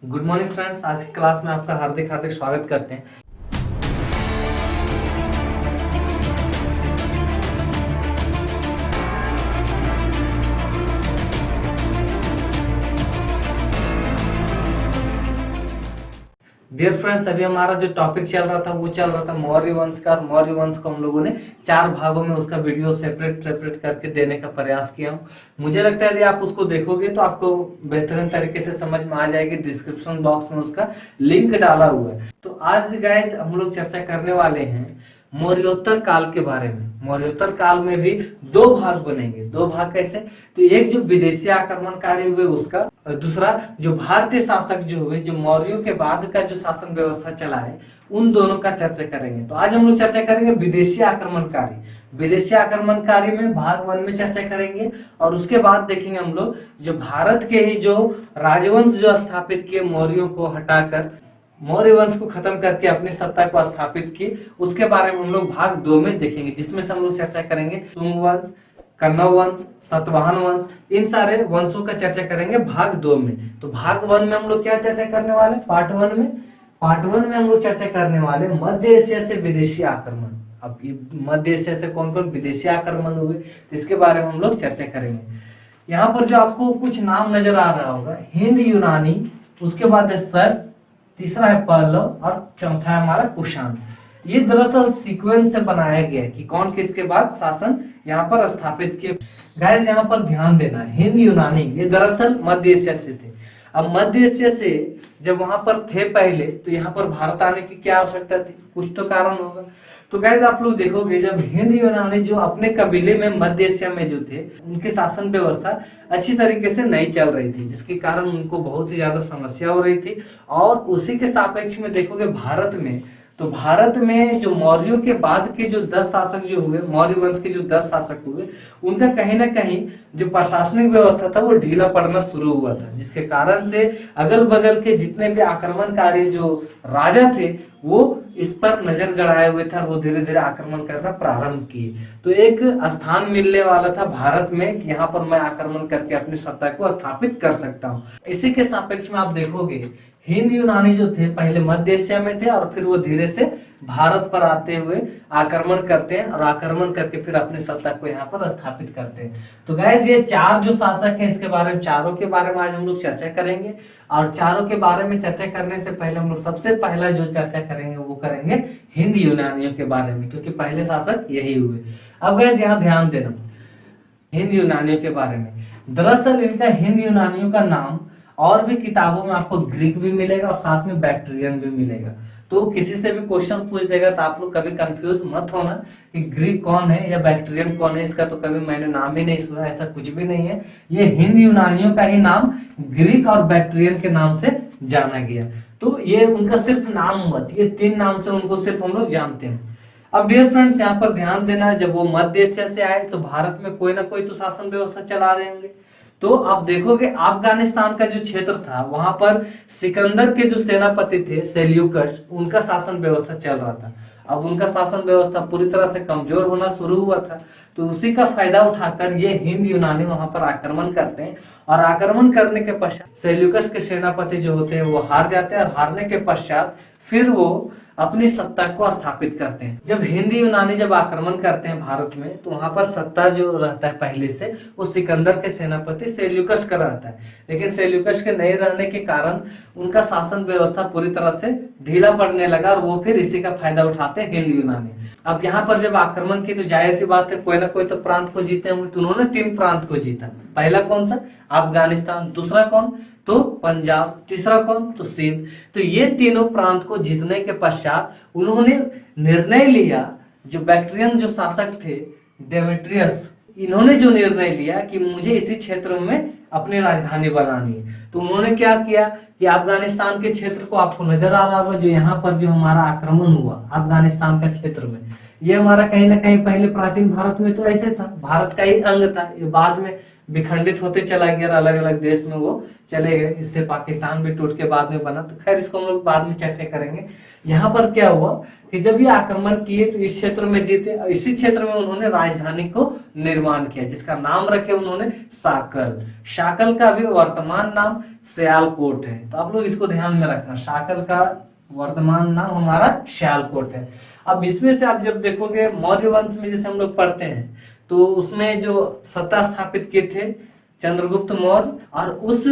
Good morning friends, आज की class में आपका हार्दिक हार्दिक स्वागत करते हैं। डियर फ्रेंड्स, अभी हमारा जो टॉपिक चल रहा था वो चल रहा था मौर्य वंश का। मौर्य वंश को हम लोगों ने 4 भागों में उसका वीडियो सेपरेट सेपरेट करके देने का प्रयास किया हूँ। मुझे लगता है यदि आप उसको देखोगे तो आपको बेहतरीन तरीके से समझ में आ जाएगी। डिस्क्रिप्शन बॉक्स में उसका लिंक डाला हुआ है। तो आज गाइस हम लोग चर्चा करने वाले हैं मौर्योत्तर काल के बारे में। मौर्योत्तर काल में भी 2 भाग बनेंगे। 2 भाग कैसे? तो एक जो विदेशी आक्रमणकारी हुए उसका, और दूसरा जो भारतीय शासक जो हुए, जो मौर्यों के बाद का जो शासन व्यवस्था चला है, उन दोनों का चर्चा करेंगे। तो आज हम लोग चर्चा करेंगे विदेशी आक्रमणकारी। विदेशी आक्रमणकारी में भाग 1 में चर्चा करेंगे, और उसके बाद देखेंगे हम लोग जो भारत के ही जो राजवंश जो स्थापित किए, मौर्यों को हटाकर मौर्य वंश को खत्म करके अपनी सत्ता को स्थापित की, उसके बारे में हम लोग भाग 2 में देखेंगे, जिसमें से हम लोग चर्चा करेंगे सुंग वंश, कन्नौ वंश, सातवाहन वंश, इन सारे वंशों का चर्चा करेंगे भाग 2 में। तो भाग 1 में हम लोग क्या चर्चा करने वाले? पार्ट 1 में हम लोग चर्चा करने वाले मध्य एशिया से विदेशी आक्रमण। अब ये मध्य एशिया से कौन कौन विदेशी आक्रमण हुए, तो इसके बारे में हम लोग चर्चा करेंगे। यहाँ पर जो आपको कुछ नाम नजर आ रहा होगा, हिंद यूनानी, उसके बाद है सर्प, तीसरा है पल्लव, और चौथा है हमारा कुषाण। ये दरअसल सीक्वेंस से बनाया गया है कि कौन किसके बाद शासन यहाँ पर स्थापित किए। गाइस यहाँ पर ध्यान देना, हिंद यूनानी ये दरअसल मध्य एशिया से थे। अब मध्य एशिया से जब वहां पर थे पहले, तो यहाँ पर भारत आने की क्या आवश्यकता थी? कुछ तो कारण होगा। तो गाइस आप लोग देखोगे, जब हिंद यूनानी जो अपने कबीले में मध्य एशिया में जो थे, उनकी शासन व्यवस्था अच्छी तरीके से नहीं चल रही थी, जिसके कारण उनको बहुत ही ज्यादा समस्या हो रही थी। और उसी के सापेक्ष में देखोगे भारत में, तो भारत में जो मौर्यों के बाद के जो 10 शासक जो हुए, मौर्य वंश के जो 10 शासक हुए, उनका कहीं ना कहीं जो प्रशासनिक व्यवस्था था वो ढीला पड़ना शुरू हुआ था, जिसके कारण से अगल बगल के जितने भी आक्रमणकारी जो राजा थे वो इस पर नजर गड़ाए हुए थे, और वो धीरे धीरे आक्रमण करना प्रारंभ किए। तो एक स्थान मिलने वाला था भारत में कि यहाँ पर मैं आक्रमण करके अपनी सत्ता को स्थापित कर सकता हूँ। इसी के सापेक्ष में आप देखोगे हिंद यूनानी जो थे पहले मध्य एशिया में थे, और फिर वो धीरे से भारत पर आते हुए आक्रमण करते हैं, और आक्रमण करके फिर अपनी सत्ता को यहाँ पर स्थापित करते हैं। तो गाइस ये 4 जो शासक हैं, इसके बारे में चारों के बारे में आज हम लोग चर्चा करेंगे। और चारों के बारे में चर्चा करने से पहले हम लोग सबसे पहला जो चर्चा करेंगे वो करेंगे हिंद यूनानियों के बारे में, क्योंकि पहले शासक यही हुए। अब गाइस यहाँ ध्यान देना हिंद यूनानियों के बारे में। दरअसल इनका हिंद यूनानियों का नाम और भी किताबों में आपको ग्रीक भी मिलेगा और साथ में बैक्ट्रियन भी मिलेगा। तो किसी से भी क्वेश्चंस पूछ देगा तो आप लोग कभी कंफ्यूज मत होना कि ग्रीक कौन है या बैक्ट्रियन कौन है। इसका तो कभी मैंने नाम ही नहीं सुना, ऐसा कुछ भी नहीं है। ये हिंद यूनानियों का ही नाम ग्रीक और बैक्ट्रियन के नाम से जाना गया। तो ये उनका सिर्फ नाम हुआ, ये 3 नाम से उनको सिर्फ हम लोग जानते हैं। अब डियर फ्रेंड्स यहाँ पर ध्यान देना, जब वो मध्य एशिया से आए तो भारत में कोई ना कोई तो शासन व्यवस्था चला रहे होंगे। तो आप देखोगे अफगानिस्तान का जो क्षेत्र था, वहां पर सिकंदर के जो सेनापति थे सेल्यूकस, उनका शासन व्यवस्था चल रहा था। अब उनका शासन व्यवस्था पूरी तरह से कमजोर होना शुरू हुआ था, तो उसी का फायदा उठाकर ये हिंद यूनानी वहां पर आक्रमण करते हैं। और आक्रमण करने के पश्चात सेल्यूकस के सेनापति जो होते हैं वो हार जाते हैं, और हारने के पश्चात फिर वो अपनी सत्ता को स्थापित करते हैं। जब हिंद यूनानी जब आक्रमण करते हैं भारत में, तो वहां पर सत्ता जो रहता है पहले से वो सिकंदर के सेनापति सेल्यूकस का रहता है। लेकिन सेल्यूकस के नहीं रहने के कारण उनका शासन व्यवस्था पूरी तरह से ढीला पड़ने लगा, और वो फिर इसी का फायदा उठाते हैं हिंद यूनानी। अब यहाँ पर जब आक्रमण की, तो जाहिर सी बात है कोई ना कोई तो प्रांत को जीते होंगे। तो उन्होंने 3 प्रांत को जीता। पहला कौन सा? अफगानिस्तान। दूसरा कौन? तो पंजाब। तीसरा कौन? तो सिंध। तो ये तीनों प्रांत को जीतने के पश्चात उन्होंने निर्णय लिया, जो बैक्ट्रियन जो शासक थे डेमेट्रियस, इन्होंने जो निर्णय लिया कि मुझे इसी क्षेत्र में अपनी राजधानी बनानी है। तो उन्होंने क्या किया कि अफगानिस्तान के क्षेत्र को आपको नजर आ रहा होगा, जो यहाँ पर जो हमारा आक्रमण हुआ अफगानिस्तान का क्षेत्र में, ये हमारा कहीं ना कहीं पहले प्राचीन भारत में तो ऐसे था, भारत का ही अंग था। ये बाद में विखंडित होते चला गया, अलग अलग देश में वो चले गए, इससे पाकिस्तान भी टूट के बाद में बना। तो खैर इसको हम लोग बाद में चर्चा करेंगे। यहाँ पर क्या हुआ कि जब ये आक्रमण किए तो इस क्षेत्र में जीते, इसी क्षेत्र में उन्होंने राजधानी को निर्माण किया, जिसका नाम रखे उन्होंने साकल। साकल का भी वर्तमान नाम सियालकोट है। तो आप लोग इसको ध्यान में रखना, साकल का वर्तमान नाम हमारा सियालकोट है। अब इसमें से आप जब देखोगे मौर्य वंश में जैसे हम लोग पढ़ते हैं तो उसमें जो सत्ता स्थापित किए थे चंद्रगुप्त मौर्य, और उस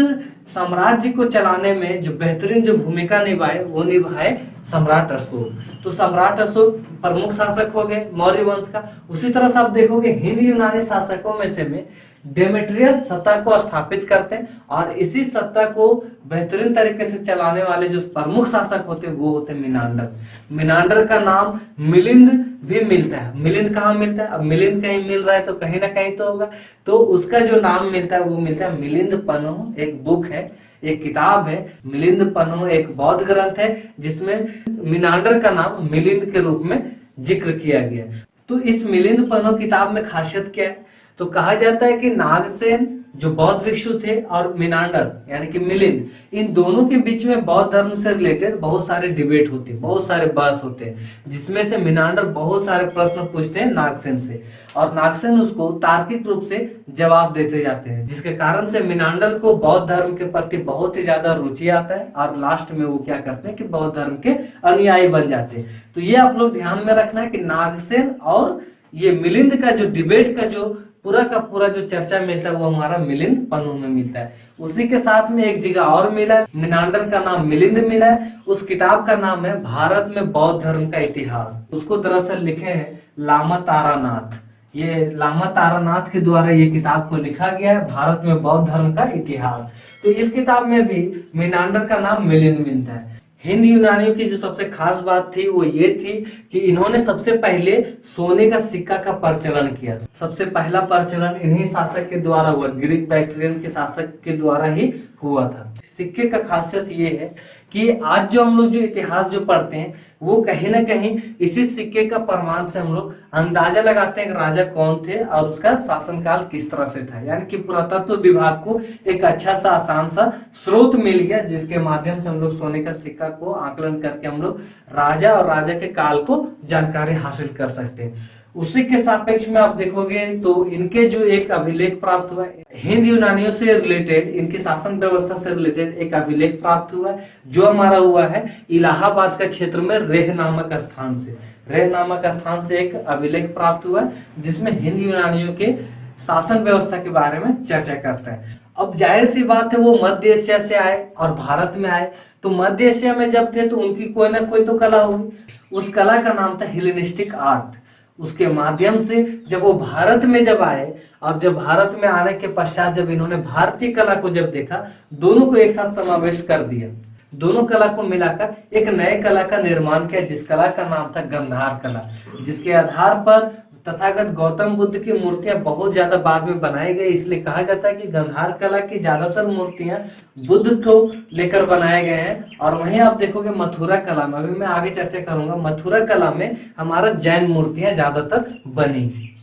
साम्राज्य को चलाने में जो बेहतरीन जो भूमिका निभाए वो निभाए सम्राट अशोक। तो सम्राट अशोक प्रमुख शासक हो गए मौर्य वंश का। उसी तरह से आप देखोगे हिंद यूनानी शासकों में से में डेमेट्रियस सत्ता को स्थापित करते हैं, और इसी सत्ता को बेहतरीन तरीके से चलाने वाले जो प्रमुख शासक होते वो होते मिनांडर। मिनांडर का नाम मिलिंद भी मिलता है। मिलिंद कहाँ मिलता है? अब मिलिंद कहीं मिल रहा है तो कहीं ना कहीं तो होगा, तो उसका जो नाम मिलता है वो मिलता है मिलिंद पन्नो। एक बुक है, एक किताब है मिलिंद पन्नो, एक बौद्ध ग्रंथ है जिसमें मिनांडर का नाम मिलिंद के रूप में जिक्र किया गया। तो इस मिलिंद पन्नो किताब में खासियत क्या है? तो कहा जाता है कि नागसेन जो बौद्ध भिक्षु थे और मिनांडर यानी कि मिलिंद, इन दोनों के बीच में बौद्ध धर्म से रिलेटेड बहुत सारे डिबेट होते हैं, बहुत सारे बहस होते हैं, जिसमें से मिनांडर बहुत सारे प्रश्न पूछते हैं नागसेन से, और नागसेन उसको तार्किक रूप से जवाब देते जाते हैं, जिसके कारण से मिनांडर को बौद्ध धर्म के प्रति बहुत ही ज्यादा रुचि आता है, और लास्ट में वो क्या करते हैं कि बौद्ध धर्म के अनुयायी बन जाते हैं। तो ये आप लोग ध्यान में रखना है कि नागसेन और ये मिलिंद का जो डिबेट का जो पूरा का पूरा जो चर्चा मिलता है वो हमारा मिलिंद पन्नो में मिलता है। उसी के साथ में एक जगह और मिला है, मिनांडर का नाम मिलिंद मिला है, उस किताब का नाम है भारत में बौद्ध धर्म का इतिहास। उसको दरअसल लिखे हैं लामा तारानाथ। ये लामा तारानाथ के द्वारा ये किताब को लिखा गया है, भारत में बौद्ध धर्म का इतिहास। तो इस किताब में भी मिनांडर का नाम मिलिंद मिलता है। हिंद यूनानियों की जो सबसे खास बात थी वो ये थी कि इन्होंने सबसे पहले सोने का सिक्का का प्रचलन किया। सबसे पहला प्रचलन इन्हीं शासक के द्वारा हुआ, ग्रीक बैक्ट्रियन के शासक के द्वारा ही हुआ था। सिक्के का खासियत ये है कि आज जो हम लोग जो इतिहास जो पढ़ते हैं वो कहीं ना कहीं इसी सिक्के का प्रमाण से हम लोग अंदाजा लगाते हैं कि राजा कौन थे और उसका शासनकाल किस तरह से था। यानी कि पुरातत्व विभाग को एक अच्छा सा आसान सा स्रोत मिल गया, जिसके माध्यम से हम लोग सोने का सिक्का को आकलन करके हम लोग राजा और राजा के काल को जानकारी हासिल कर सकते हैं। उसी के सापेक्ष में आप देखोगे तो इनके जो एक अभिलेख प्राप्त हुआ है, हिंद यूनानियों से रिलेटेड, इनकी शासन व्यवस्था से रिलेटेड एक अभिलेख प्राप्त हुआ है, जो हमारा हुआ है इलाहाबाद का क्षेत्र में रेह नामक स्थान से। रेह नामक स्थान से एक अभिलेख प्राप्त हुआ है जिसमें हिंद यूनानियों के शासन व्यवस्था के बारे में चर्चा करता है। अब जाहिर सी बात है वो मध्य एशिया से आए और भारत में आए, तो मध्य एशिया में जब थे तो उनकी कोई ना कोई तो कला होगी। उस कला का नाम था हेलेनिस्टिक आर्ट। उसके माध्यम से जब वो भारत में जब आए और जब भारत में आने के पश्चात जब इन्होंने भारतीय कला को जब देखा, दोनों को एक साथ समावेश कर दिया, दोनों कला को मिलाकर एक नए कला का निर्माण किया, जिस कला का नाम था गंधार कला, जिसके आधार पर तथागत गौतम बुद्ध की मूर्तियां बहुत ज्यादा बाद में बनाई गई। इसलिए कहा जाता है कि गंधार कला की ज्यादातर मूर्तियां बुद्ध को लेकर बनाए गए हैं। और वहीं आप देखोगे मथुरा कला में, अभी मैं आगे चर्चा करूंगा, मथुरा कला में हमारा जैन मूर्तियां ज्यादातर बनी।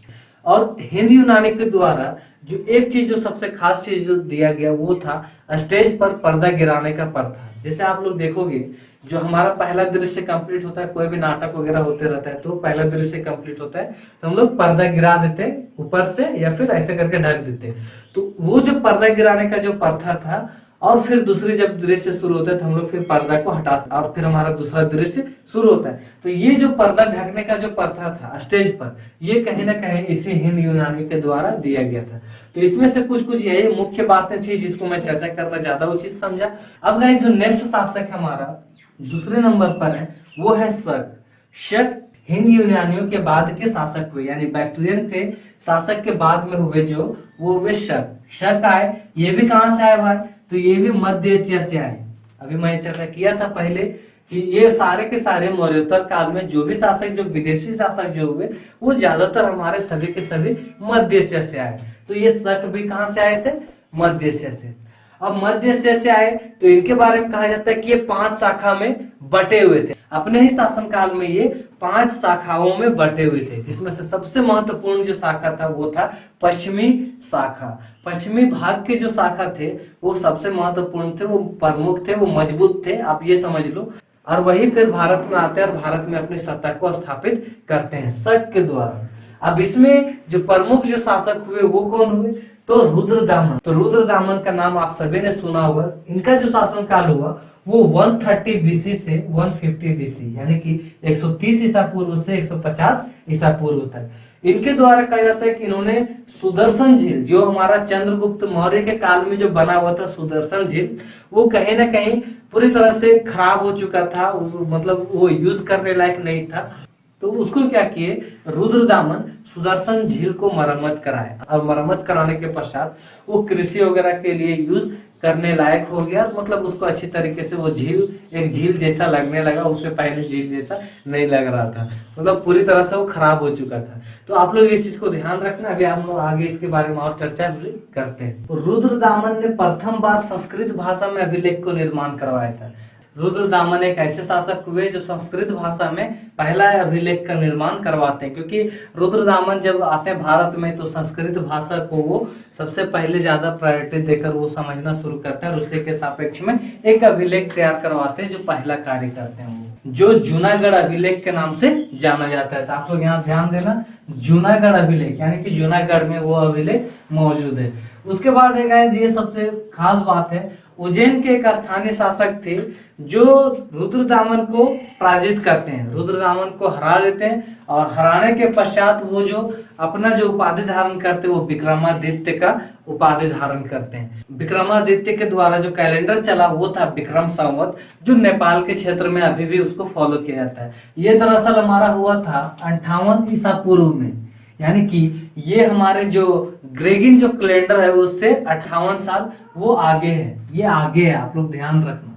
और हिंद यूनानी के द्वारा जो एक चीज जो सबसे खास चीज जो दिया गया वो था स्टेज पर पर्दा गिराने का प्रथा। जैसे आप लोग देखोगे जो हमारा पहला दृश्य कंप्लीट होता है, कोई भी नाटक वगैरह होते रहता है तो पहला दृश्य कंप्लीट होता है तो हम लोग पर्दा गिरा देते ऊपर से या फिर ऐसे करके ढक देते। तो वो जो पर्दा गिराने का जो प्रथा था, और फिर दूसरी जब दृश्य शुरू होता है तो हम लोग फिर पर्दा को हटाते और फिर हमारा दूसरा दृश्य शुरू होता है। तो ये जो पर्दा ढकने का जो प्रथा था स्टेज पर, ये कहीं ना कहीं इसी हिंद यूनानी के द्वारा दिया गया था। तो इसमें से कुछ कुछ यही मुख्य बातें थी जिसको मैं चर्चा करना ज्यादा उचित समझा। अब गाइस जो नेक्स्ट शासक हमारा दूसरे नंबर पर है वो है शक। शक हिंद यूनानियों के बाद के शासक हुए, यानी बैक्ट्रियन के शासक के बाद में हुए जो वो हुए शक। शक आए, ये भी कहां से आए भाई? तो ये भी मध्य एशिया से आए। अभी मैं चर्चा किया था पहले कि ये सारे के सारे मौर्योत्तर काल में जो भी शासक, जो विदेशी शासक जो हुए वो ज्यादातर हमारे सभी के सभी मध्य एशिया से आए। तो ये शक भी कहां से आए थे? मध्य एशिया से। अब मध्य एशिया से आए तो इनके बारे में कहा जाता है कि ये 5 शाखा में बटे हुए थे। अपने ही शासनकाल में ये 5 शाखाओं में बटे हुए थे, जिसमें से सबसे महत्वपूर्ण जो शाखा था वो था पश्चिमी शाखा। पश्चिमी भाग के जो शाखा थे वो सबसे महत्वपूर्ण थे, वो प्रमुख थे, वो मजबूत थे, आप ये समझ लो। और वही फिर भारत में आते हैं और भारत में अपनी सत्ता को स्थापित करते हैं शक के द्वारा। अब इसमें जो प्रमुख जो शासक हुए वो कौन हुए? तो रुद्रदामन। तो रुद्रदामन का नाम आप सभी ने सुना होगा। इनका जो शासनकाल हुआ वो 130 बीसी से 150 बीसी, यानी कि 130 ईसा पूर्व से 150 ईसा पूर्व तक। इनके द्वारा कहा जाता है कि इन्होंने सुदर्शन झील, जो हमारा चंद्रगुप्त मौर्य के काल में जो बना हुआ था सुदर्शन झील, वो कहीं ना कहीं पूरी तरह से खराब हो चुका था, मतलब वो यूज करने लायक नहीं था। तो उसको क्या किए, रुद्रदामन सुदर्शन झील को मरम्मत कराए, और मरम्मत कराने के पश्चात वो कृषि वगैरह के लिए यूज करने लायक हो गया। मतलब उसको अच्छी तरीके से वो झील एक झील जैसा लगने लगा, उससे पहले झील जैसा नहीं लग रहा था, मतलब पूरी तरह से वो खराब हो चुका था। तो आप लोग इस चीज को ध्यान रखना। अभी हम लोग आगे इसके बारे में और चर्चा करते हैं। तो रुद्रदामन ने प्रथम बार संस्कृत भाषा में अभिलेख को निर्माण करवाया था। रुद्रदामन एक ऐसे शासक हुए जो संस्कृत भाषा में पहला अभिलेख का निर्माण करवाते हैं, क्योंकि रुद्रदामन जब आते हैं भारत में तो संस्कृत भाषा को वो सबसे पहले ज्यादा प्रायोरिटी देकर वो समझना शुरू करते हैं, और उसी के सापेक्ष में एक अभिलेख तैयार करवाते हैं जो पहला कार्य करते हैं, वो जो जूनागढ़ अभिलेख के नाम से जाना जाता है। तो आप लोग यहाँ ध्यान देना, जूनागढ़ अभिलेख, यानी कि जूनागढ़ में वो अभिलेख मौजूद है। उसके बाद है गाइस, ये सबसे खास बात है, उज्जैन के एक स्थानीय शासक थे जो रुद्रदामन को पराजित करते हैं, रुद्रदामन को हरा देते हैं, और हराने के पश्चात वो जो अपना जो उपाधि धारण करते हैं वो विक्रमादित्य का उपाधि धारण करते हैं। विक्रमादित्य के द्वारा जो कैलेंडर चला वो था विक्रम संवत, जो नेपाल के क्षेत्र में अभी भी उसको फॉलो किया जाता है। ये दरअसल हमारा हुआ था 58 ईसा पूर्व में, यानी कि ये हमारे जो ग्रेगिन जो कैलेंडर है उससे 58 साल वो आगे है, ये आगे है, आप लोग ध्यान रखना,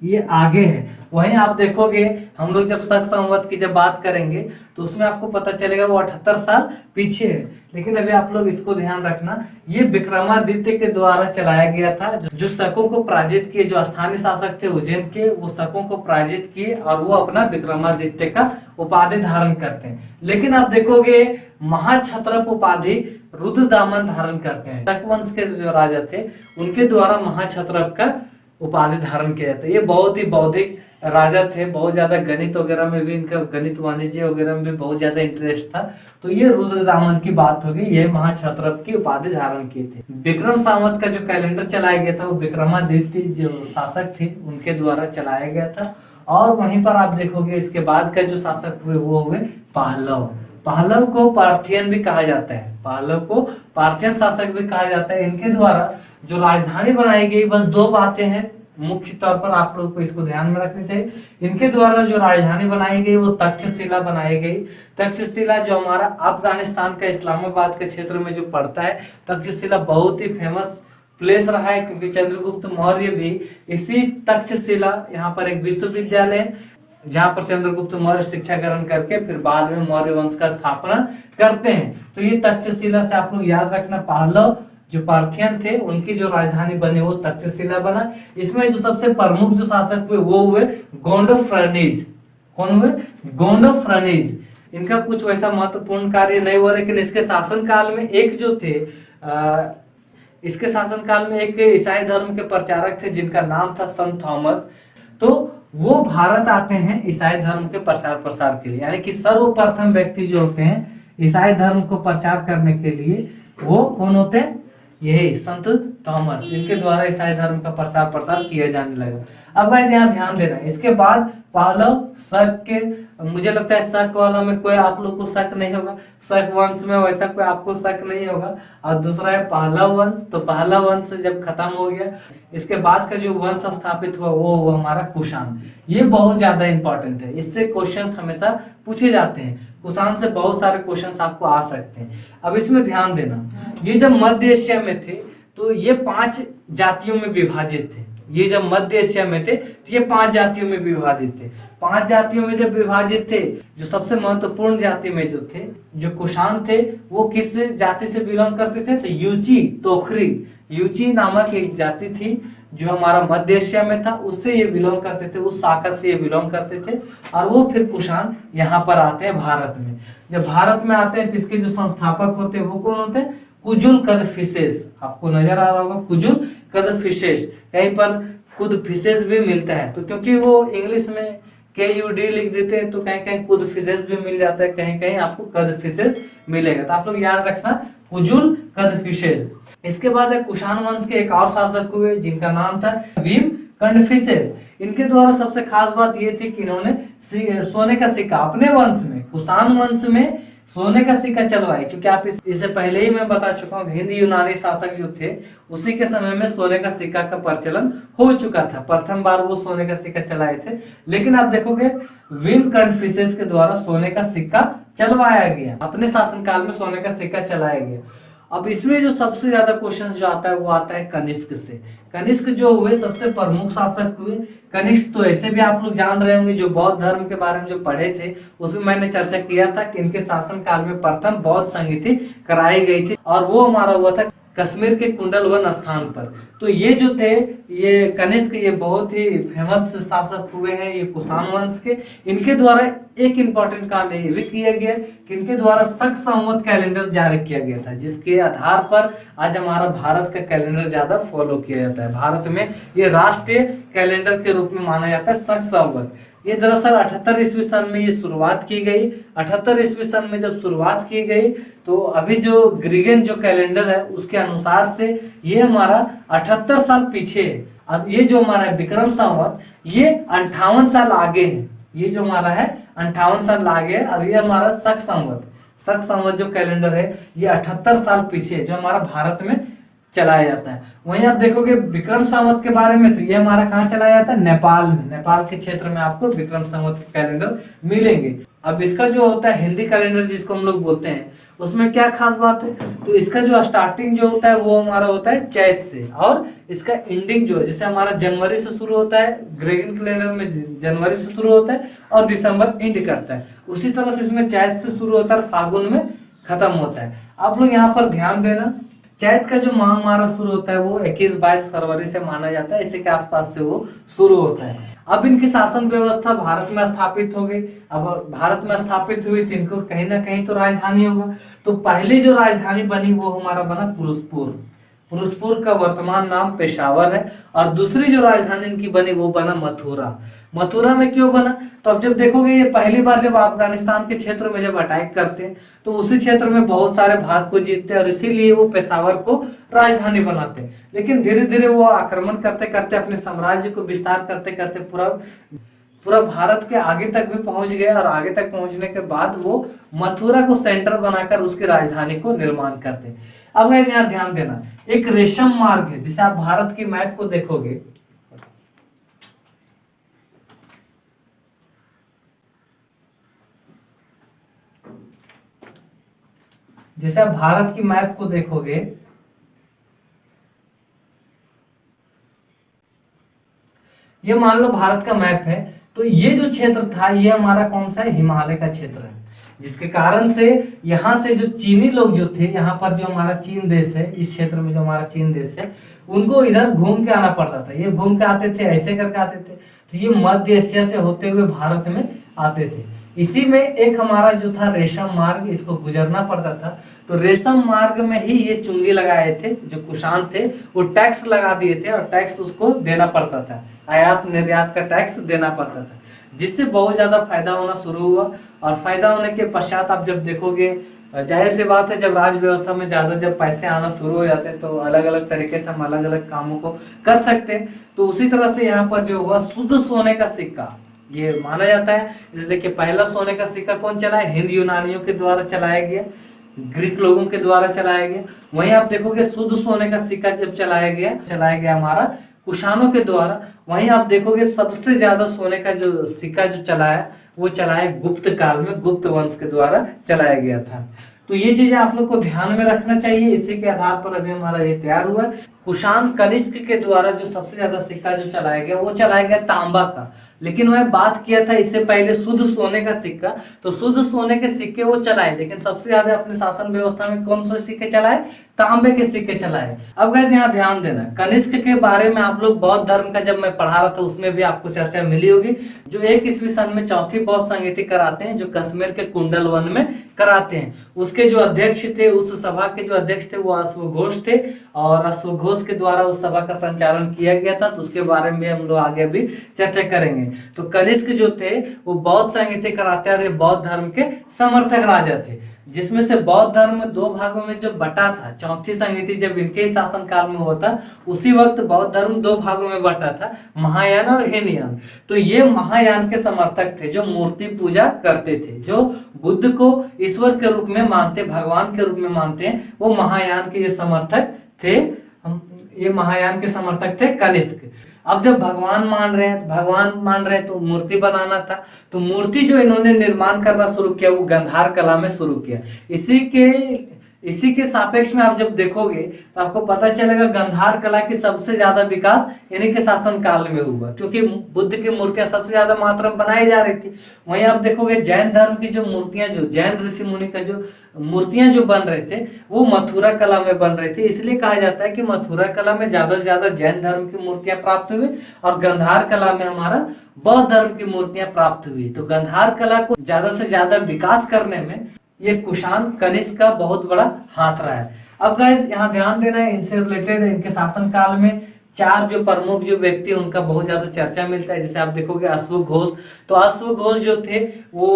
ये आगे है। वहीं आप देखोगे हम लोग जब शक संवत की जब बात करेंगे तो उसमें आपको पता चलेगा वो 78 साल पीछे है। लेकिन अभी आप लोग इसको ध्यान रखना, ये विक्रमादित्य के द्वारा चलाया गया था, जो शकों को पराजित किए, जो स्थानीय शासक थे उज्जैन के, वो शकों को पराजित किए और वो अपना विक्रमादित्य का उपाधि धारण करते हैं। लेकिन आप देखोगे महाक्षत्रप उपाधि रुद्रदामन धारण करते हैं। शक वंश के जो राजा थे उनके द्वारा महाक्षत्रप का उपाधि धारण किया जाता है। ये बहुत ही बौद्धिक राजा थे, बहुत ज्यादा गणित वगैरह में भी इनका, गणित वाणिज्य वगैरह में भी बहुत ज्यादा इंटरेस्ट था। तो ये रुद्रदामन की बात होगी, ये महाक्षत्रप की उपाधि धारण किए थे। विक्रम संवत का जो कैलेंडर चलाया गया था वो विक्रमादित्य जो शासक थे उनके द्वारा चलाया गया था। और वहीं पर आप देखोगे इसके बाद का जो शासक हुए वो हुए पहलव। पहलव को पार्थियन भी कहा जाता है, पहलव को पार्थियन शासक भी कहा जाता है। इनके द्वारा जो राजधानी बनाई गई, बस 2 बातें हैं मुख्य तौर पर आप लोगों को इसको ध्यान में रखनी चाहिए। इनके द्वारा जो राजधानी बनाई गई वो तक्षशिला बनाई गई। तक्षशिला जो हमारा अफगानिस्तान का इस्लामाबाद के क्षेत्र में जो पड़ता है, तक्षशिला बहुत ही फेमस प्लेस रहा है, क्योंकि चंद्रगुप्त मौर्य भी इसी तक्षशिला, यहाँ पर एक विश्वविद्यालय जहाँ पर चंद्रगुप्त मौर्य शिक्षा ग्रहण करके फिर बाद में मौर्य वंश का स्थापना करते हैं। तो ये तक्षशिला से आप लोग याद रखना, पहलव जो पार्थियन थे उनकी जो राजधानी बनी वो तक्षशिला बना। इसमें जो सबसे प्रमुख जो शासक हुए वो हुए गोंडोफ्रनीज। कौन हुए? गोंडोफ्रनीज। इनका कुछ वैसा महत्वपूर्ण कार्य नहीं हुआ, लेकिन इसके शासनकाल में एक जो थे इसके शासनकाल में एक ईसाई धर्म के प्रचारक थे जिनका नाम था संत थॉमस। तो वो भारत आते हैं ईसाई धर्म के प्रसार के लिए, यानी कि सर्वप्रथम व्यक्ति जो होते हैं ईसाई धर्म को प्रचार करने के लिए वो कौन होते हैं? यही संत थॉमस। इनके द्वारा ईसाई धर्म का प्रसार किया जाने लगा। अब गाइस यहाँ ध्यान देना, इसके बाद पहलव शक के, मुझे लगता है शक वाला में कोई आप लोग को शक नहीं होगा, शक वंश में वैसा कोई आपको शक नहीं होगा। और दूसरा है पहलव वंश। तो पहलव वंश जब खत्म हो गया, इसके बाद का जो वंश स्थापित हुआ वो हुआ हमारा कुषाण। ये बहुत ज्यादा इंपॉर्टेंट है, इससे क्वेश्चंस हमेशा पूछे जाते हैं। कुषाण से बहुत सारे क्वेश्चंस आपको आ सकते हैं। अब इसमें ध्यान देना, ये जब मध्य एशिया में थे तो ये 5 जातियों में विभाजित थे। ये जब मध्य एशिया में थे तो ये 5 जातियों में विभाजित थे। 5 जातियों में जब विभाजित थे, जो सबसे महत्वपूर्ण जाति में जो थे, जो कुषाण थे, वो किस जाति से बिलोंग करते थे? तो यूची तोखरी, यूची नामक एक जाति थी जो हमारा मध्य एशिया में था उससे ये बिलोंग करते थे, उस शाखा से ये बिलोंग करते थे। और वो फिर कुषाण यहाँ पर आते हैं भारत में। जब भारत में आते हैं तो इसके जो संस्थापक होते हैं वो कौन होते हैं? कुजुल कदफिसेस। आपको नजर आ रहा होगा कुजुल कदफिसेस, कहीं पर कुदफिसेस भी मिलता है, तो क्योंकि वो इंग्लिश में KUD लिख देते हैं तो कहीं कहीं कुदफिसेस भी मिल जाता है, कहीं कहीं आपको कदफिसेस मिलेगा। तो आप लोग याद रखना कुजुल कदफिसेस। इसके बाद कुषाण वंश के एक और शासक हुए जिनका नाम था भीम कदफिसेस। इनके द्वारा सबसे खास बात ये थी कि इन्होंने सोने का सिक्का अपने वंश में, कुषाण वंश में सोने का सिक्का चलवाए। क्योंकि आप इससे पहले ही मैं बता चुका हूँ, हिंद यूनानी शासक जो थे उसी के समय में सोने का सिक्का का प्रचलन हो चुका था। प्रथम बार वो सोने का सिक्का चलाए थे, लेकिन आप देखोगे विम कन्फ्यूशियस के द्वारा सोने का सिक्का चलवाया गया, अपने शासनकाल में सोने का सिक्का चलाया गया। अब इसमें जो सबसे ज्यादा क्वेश्चन जो आता है वो आता है कनिष्क से। कनिष्क जो हुए सबसे प्रमुख शासक हुए। कनिष्क तो ऐसे भी आप लोग जान रहे होंगे, जो बौद्ध धर्म के बारे में जो पढ़े थे उसमें मैंने चर्चा किया था कि इनके शासन काल में प्रथम बौद्ध संगीति कराई गई थी, और वो हमारा हुआ था कश्मीर के कुंडलवन स्थान पर। तो ये जो थे, ये कनिष्क, ये बहुत ही फेमस शासक हुए हैं ये कुषाण वंश के। इनके द्वारा एक इंपॉर्टेंट काम ये भी किया गया कि इनके द्वारा शक संवत कैलेंडर जारी किया गया था, जिसके आधार पर आज हमारा भारत का कैलेंडर ज्यादा फॉलो किया जाता है। भारत में ये राष्ट्रीय कैलेंडर के रूप में माना जाता है शक संवत। ये दरअसल 78 ईस्वी सन में ये शुरुआत की गई। 78 ईस्वी सन में जब शुरुआत की गई तो अभी जो ग्रीगन जो कैलेंडर है उसके अनुसार से ये हमारा 78 साल पीछे है। अब ये जो हमारा विक्रम संवत ये 58 साल आगे है। ये जो हमारा है 58 साल आगे है, और ये हमारा शक संवत जो कैलेंडर है ये 78 साल पीछे है, जो हमारा भारत में चलाया जाता है। वहीं आप देखोगे विक्रम संवत के बारे में, तो ये हमारा कहाँ चलाया जाता है? नेपाल में। नेपाल के क्षेत्र में आपको विक्रम संवत कैलेंडर मिलेंगे। अब इसका जो होता है हिंदी कैलेंडर जिसको हम लोग बोलते हैं, उसमें क्या खास बात है? तो इसका जो स्टार्टिंग जो होता है वो हमारा होता है चैत से, और इसका एंडिंग जो है जैसे हमारा जनवरी से शुरू होता है, ग्रेगन कैलेंडर में जनवरी से शुरू होता है और दिसंबर एंड करता है, उसी तरह से इसमें चैत से शुरू होता है और फागुन में खत्म होता है। आप लोग यहाँ पर ध्यान देना, चैत का जो माह हमारा शुरू होता है वो 21-22 फरवरी से माना जाता है, इसी के आसपास से वो शुरू होता है। अब इनकी शासन व्यवस्था भारत में स्थापित हो गई। अब भारत में स्थापित हुई तो इनको कहीं ना कहीं तो राजधानी होगा। तो पहली जो राजधानी बनी वो हमारा बना पुरुषपुर। पुरुषपुर का वर्तमान नाम पेशावर है। और दूसरी जो राजधानी इनकी बनी वो बना मथुरा। मथुरा में क्यों बना? तो अब जब देखोगे ये पहली बार जब अफगानिस्तान के क्षेत्र में जब अटैक करते हैं तो उसी क्षेत्र में बहुत सारे भाग को जीतते हैं, और इसीलिए वो पेशावर को राजधानी बनाते हैं। लेकिन धीरे धीरे वो आक्रमण करते करते अपने साम्राज्य को विस्तार करते करते पूरा भारत के आगे तक भी पहुंच गए, और आगे तक पहुंचने के बाद वो मथुरा को सेंटर बनाकर उसकी राजधानी को निर्माण करते हैं। अब गाइस यहाँ ध्यान देना, एक रेशम मार्ग है, जिसे आप भारत की मैप को देखोगे, जैसे आप भारत की मैप को देखोगे, ये मान लो भारत का मैप है, तो ये जो क्षेत्र था ये हमारा कौन सा है? हिमालय का क्षेत्र है, जिसके कारण से यहाँ से जो चीनी लोग जो थे, यहाँ पर जो हमारा चीन देश है, इस क्षेत्र में जो हमारा चीन देश है, उनको इधर घूम के आना पड़ता था। ये घूम के आते थे, ऐसे करके आते थे, तो ये मध्य एशिया से होते हुए भारत में आते थे। इसी में एक हमारा जो था रेशम मार्ग, इसको गुजरना पड़ता था। तो रेशम मार्ग में ही ये चुंगी लगाए थे, जो कुषाण थे वो टैक्स लगा दिए थे, और टैक्स उसको देना पड़ता था, आयात निर्यात का टैक्स देना पड़ता था, जिससे बहुत ज्यादा फायदा होना शुरू हुआ। और फायदा होने के पश्चात आप जब देखोगे, जाहिर सी बात है, जब राज व्यवस्था में ज्यादा जब पैसे आना शुरू हो जाते हैं तो अलग अलग तरीके से हम अलग अलग कामों को कर सकते हैं। तो उसी तरह से यहाँ पर जो हुआ, शुद्ध सोने का सिक्का ये माना जाता है। जैसे देखिए, पहला सोने का सिक्का कौन चलाया? हिंद यूनानियों के द्वारा चलाया गया, ग्रीक लोगों के द्वारा चलाया गया। वहीं आप देखोगे शुद्ध सोने का सिक्का जब चलाया गया हमारा कुषाणों के द्वारा। वहीं आप देखोगे सबसे ज्यादा सोने का जो सिक्का जो चलाया वो चलाया गुप्त काल में, गुप्त वंश के द्वारा चलाया गया था। तो ये चीजें आप लोग को ध्यान में रखना चाहिए। इसी के आधार पर अभी हमारा ये तैयार हुआ है। कुषाण कनिष्क के द्वारा जो सबसे ज्यादा सिक्का जो चलाया गया वो चलाया गया तांबा का। लेकिन मैं बात किया था इससे पहले शुद्ध सोने का सिक्का, तो शुद्ध सोने के सिक्के वो चलाए, लेकिन सबसे ज्यादा अपने शासन व्यवस्था में कौन से सिक्के चलाए? तांबे के सिक्के चलाए। अब गैस यहाँ ध्यान देना, कनिष्क के बारे में आप लोग बौद्ध धर्म का जब मैं पढ़ा रहा था उसमें भी आपको चर्चा मिली होगी, जो 1 ईस्वी सन में चौथी बौद्ध संहिता कराते हैं, जो कश्मीर के कुंडल वन में कराते हैं। उसके जो अध्यक्ष थे, उस सभा के जो अध्यक्ष थे वो अश्वघोष थे, और अश्वघोष के द्वारा उस सभा का संचालन किया गया था। तो उसके बारे में हम लोग आगे भी चर्चा करेंगे। तो कनिष्क जो थे वो बौद्ध संहिता कराते और बौद्ध धर्म के समर्थक राजा थे, जिसमें से बौद्ध धर्म 2 भागों में जब बटा था, चौथी संहिता जब इनके ही शासन काल में होता, उसी वक्त बौद्ध धर्म 2 भागों में बटा था, महायान और हीनयान। तो ये महायान के समर्थक थे जो मूर्ति पूजा करते थे, जो बुद्ध को ईश्वर के रूप में मानते, भगवान के रूप में मानते हैं, वो महायान के ये समर्थक थे। ये महायान के समर्थक थे कनिष्क। अब जब भगवान मान रहे हैं तो मूर्ति बनाना था। तो मूर्ति जो इन्होंने निर्माण करना शुरू किया वो गंधार कला में शुरू किया। इसी के सापेक्ष में आप जब देखोगे तो आपको पता चलेगा गंधार कला की सबसे ज्यादा विकास इन्हीं के शासन काल में हुआ, क्योंकि बुद्ध की मूर्तियां सबसे ज्यादा मात्रा में बनाई जा रही थी। वहीं आप देखोगे जैन धर्म की जो मूर्तियां, जो जैन ऋषि मुनि का जो मूर्तियां जो बन रहे थे वो मथुरा कला में बन रही थी। इसलिए कहा जाता है कि मथुरा कला में ज्यादा से ज्यादा जैन धर्म की मूर्तियां प्राप्त हुई और गंधार कला में हमारा बौद्ध धर्म की मूर्तियां प्राप्त हुई। तो गंधार कला को ज्यादा से ज्यादा विकास करने में ये कुषाण कनिष्क का बहुत बड़ा हाथ रहा है। अब गाइस यहाँ ध्यान देना है, इनसे रिलेटेड इनके शासन काल में 4 जो प्रमुख जो व्यक्ति उनका बहुत ज्यादा चर्चा मिलता है। जैसे आप देखोगे अश्वघोष, तो अश्वघोष जो थे वो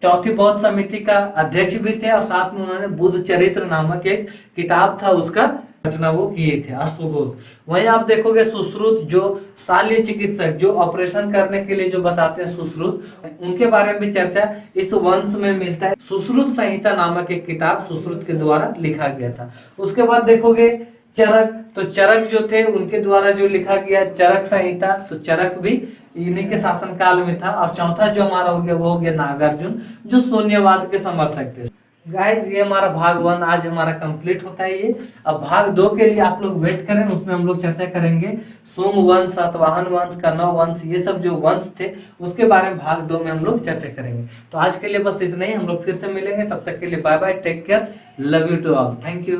चौथी बौद्ध समिति का अध्यक्ष भी थे, और साथ में उन्होंने बुद्ध चरित्र नामक एक किताब था उसका रचना वो किए थे अश्वघोष। वहीं आप देखोगे सुश्रुत, जो शल्य चिकित्सक, जो ऑपरेशन करने के लिए जो बताते हैं सुश्रुत, उनके बारे में भी चर्चा इस वंश में मिलता है। सुश्रुत संहिता नामक एक किताब सुश्रुत के द्वारा लिखा गया था। उसके बाद देखोगे चरक, तो चरक जो थे उनके द्वारा जो लिखा गया चरक संहिता, तो चरक भी इन्हीं के शासन काल में था। और चौथा जो हमारा हो गया वो हो गया नागार्जुन, जो शून्यवाद के समर्थक थे। गाइस ये हमारा भाग 1 आज हमारा कंप्लीट होता है ये। अब भाग 2 के लिए आप लोग वेट करें, उसमें हम लोग चर्चा करेंगे सोम वंश, सातवाहन वंश, कण्व वंश, ये सब जो वंश थे उसके बारे में भाग 2 में हम लोग चर्चा करेंगे। तो आज के लिए बस इतना ही, हम लोग फिर से मिलेंगे, तब तक के लिए bye bye, take care, love you to all, thank you.